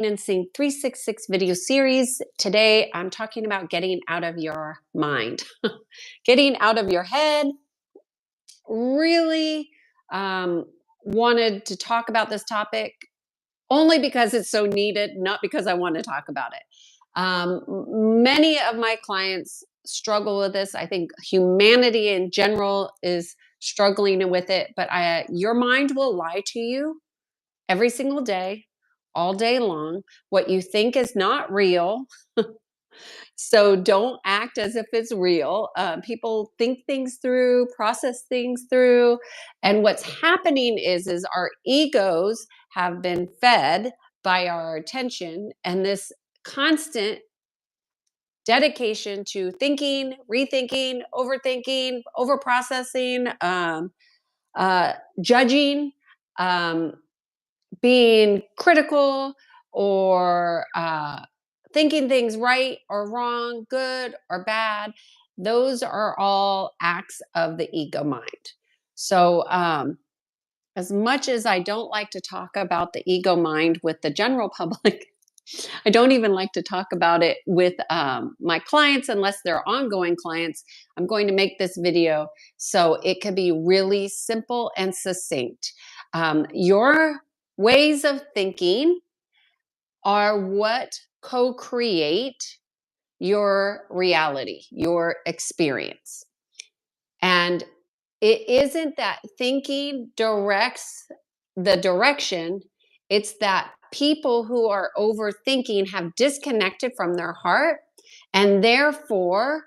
Sync 366 video series. Today, I'm talking about getting out of your mind, getting out of your head. Really um, wanted to talk about this topic only because it's so needed, not because I want to talk about it. Many of my clients struggle with this. I think humanity in general is struggling with it, but your mind will lie to you every single day, all day long. What you think is not real. So don't act as if it's real. People think things through, process things through, and what's happening is our egos have been fed by our attention, and this constant dedication to thinking, rethinking, overthinking, overprocessing, judging, um, being critical, or thinking things right or wrong, good or bad. Those are all acts of the ego mind. So, as much as I don't like to talk about the ego mind with the general public, I don't even like to talk about it with my clients unless they're ongoing clients. I'm going to make this video so it can be really simple and succinct. Your ways of thinking are what co create your reality, your experience. And it isn't that thinking directs the direction, it's that people who are overthinking have disconnected from their heart, and therefore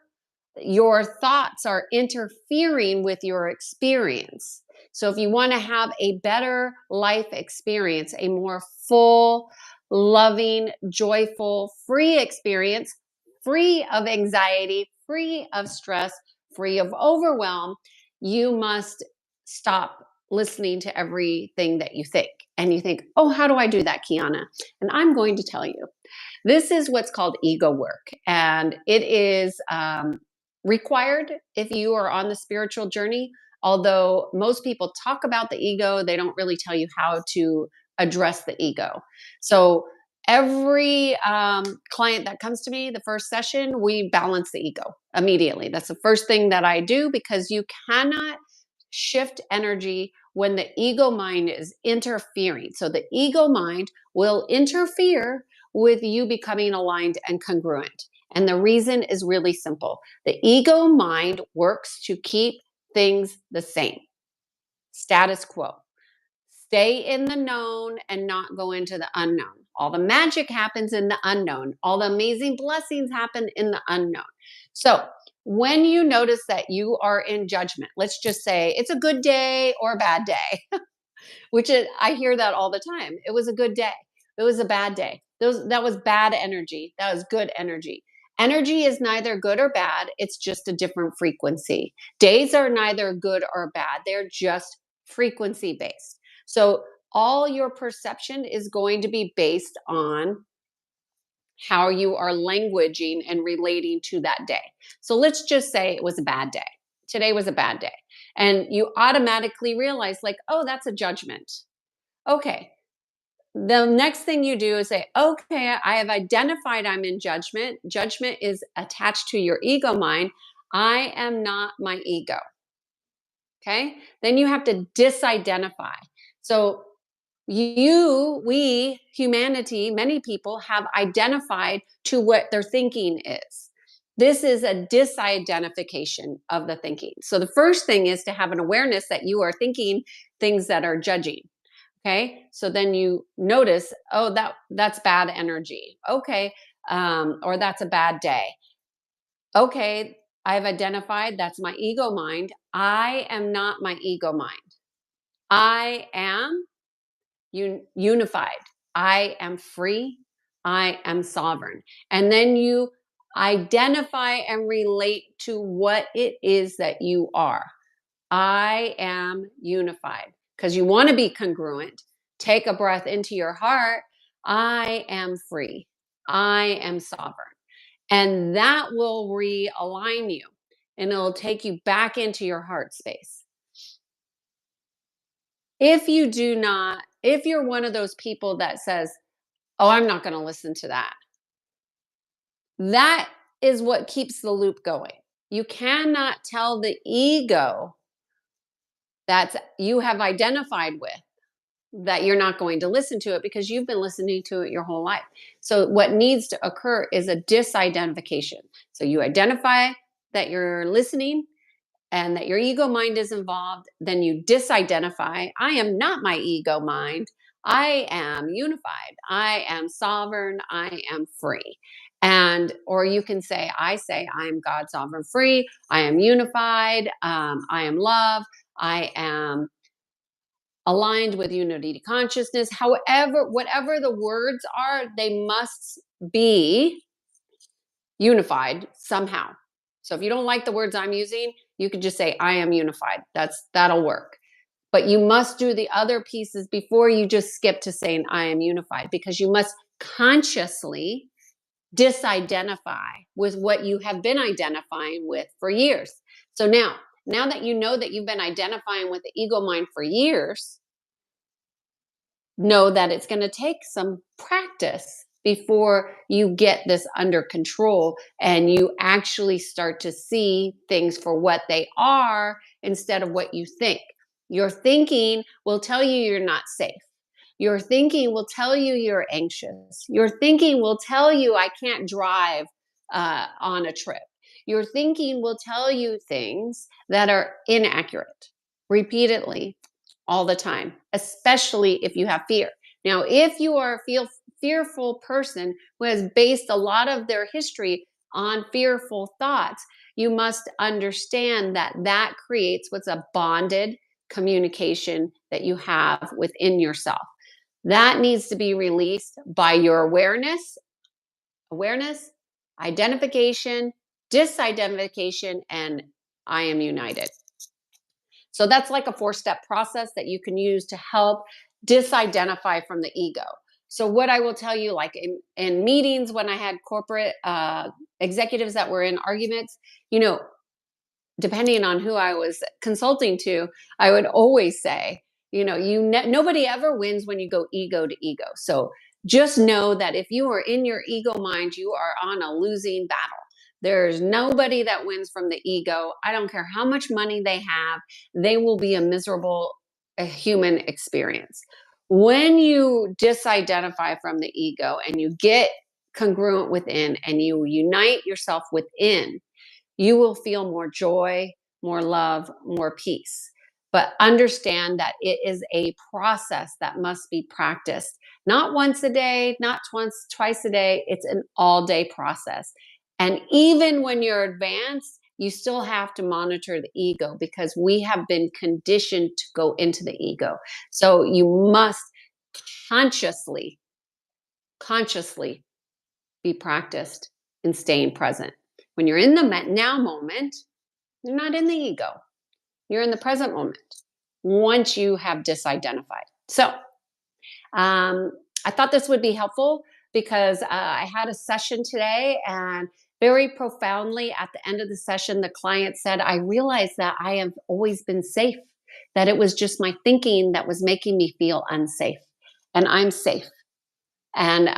your thoughts are interfering with your experience. So, if you want to have a better life experience, a more full, loving, joyful, free experience, free of anxiety, free of stress, free of overwhelm, you must stop listening to everything that you think. And you think, oh, how do I do that, Kiana? And I'm going to tell you. This is what's called ego work, and it is required if you are on the spiritual journey. Although most people talk about the ego, they don't really tell you how to address the ego. So every client that comes to me, the first session, we balance the ego immediately. That's the first thing that I do, because you cannot shift energy when the ego mind is interfering. So the ego mind will interfere with you becoming aligned and congruent. And the reason is really simple. The ego mind works to keep things the same, status quo. Stay in the known and not go into the unknown. All the magic happens in the unknown. All the amazing blessings happen in the unknown. So, when you notice that you are in judgment, let's just say it's a good day or a bad day, I hear that all the time. It was a good day. It was a bad day. That was bad energy. That was good energy. Energy is neither good or bad. It's just a different frequency. Days are neither good or bad. They're just frequency based. So all your perception is going to be based on how you are languaging and relating to that day. So let's just say it was a bad day. Today was a bad day. And you automatically realize, like, oh, that's a judgment. Okay. The next thing you do is say, okay, I have identified I'm in judgment. Judgment is attached to your ego mind. I am not my ego. Okay. Then you have to disidentify. So we, humanity, many people have identified to what their thinking is. This is a disidentification of the thinking. So the first thing is to have an awareness that you are thinking things that are judging. Okay. So then you notice, oh, that's bad energy. Okay. Or that's a bad day. Okay. I've identified that's my ego mind. I am not my ego mind. I am unified. I am free. I am sovereign. And then you identify and relate to what it is that you are. I am unified, because you want to be congruent. Take a breath into your heart. I am free. I am sovereign. And that will realign you, and it'll take you back into your heart space. If you're one of those people that says, Oh, I'm not going to listen to that. That is what keeps the loop going. You cannot tell the ego that you have identified with that you're not going to listen to it because you've been listening to it your whole life. So, what needs to occur is a disidentification. So, you identify that you're listening and that your ego mind is involved, then you disidentify. I am not my ego mind. I am unified. I am sovereign. I am free. And, or you can say, I am God sovereign free. I am unified. I am love. I am aligned with unity consciousness. However, whatever the words are, they must be unified somehow. So if you don't like the words I'm using, you could just say I am unified. That'll work. But you must do the other pieces before you just skip to saying I am unified, because you must consciously disidentify with what you have been identifying with for years. So now that you know that you've been identifying with the ego mind for years, know that it's going to take some practice before you get this under control and you actually start to see things for what they are instead of what you think. Your thinking will tell you you're not safe. Your thinking will tell you you're anxious. Your thinking will tell you I can't drive on a trip. Your thinking will tell you things that are inaccurate repeatedly all the time, especially if you have fear. Now, if you are a fearful person who has based a lot of their history on fearful thoughts, you must understand that that creates what's a bonded communication that you have within yourself. That needs to be released by your awareness, identification, disidentification, and I am united. So that's like a 4-step process that you can use to help disidentify from the ego. So what I will tell you, like in meetings when I had corporate executives that were in arguments, depending on who I was consulting to, I would always say, nobody ever wins when you go ego to ego. So just know that if you are in your ego mind, you are on a losing battle. There's nobody that wins from the ego. I don't care how much money they have, they will be a miserable human experience. When you disidentify from the ego and you get congruent within and you unite yourself within, you will feel more joy, more love, more peace. But understand that it is a process that must be practiced. Not once a day, not twice a day. It's an all day process. And even when you're advanced, you still have to monitor the ego because we have been conditioned to go into the ego. So you must consciously, consciously be practiced in staying present. When you're in the now moment, you're not in the ego. You're in the present moment once you have disidentified. So I thought this would be helpful because I had a session today, and very profoundly at the end of the session, the client said, I realized that I have always been safe, that it was just my thinking that was making me feel unsafe. And I'm safe. And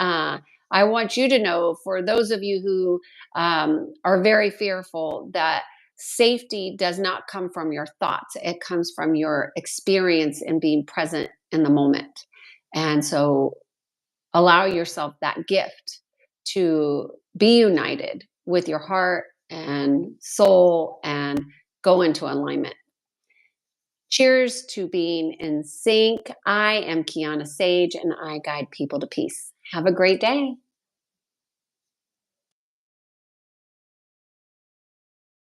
I want you to know, for those of you who are very fearful, that safety does not come from your thoughts. It comes from your experience in being present in the moment. And so allow yourself that gift to be united with your heart and soul and go into alignment. Cheers to being in sync. I am Kiana Sage, and I guide people to peace. Have a great day.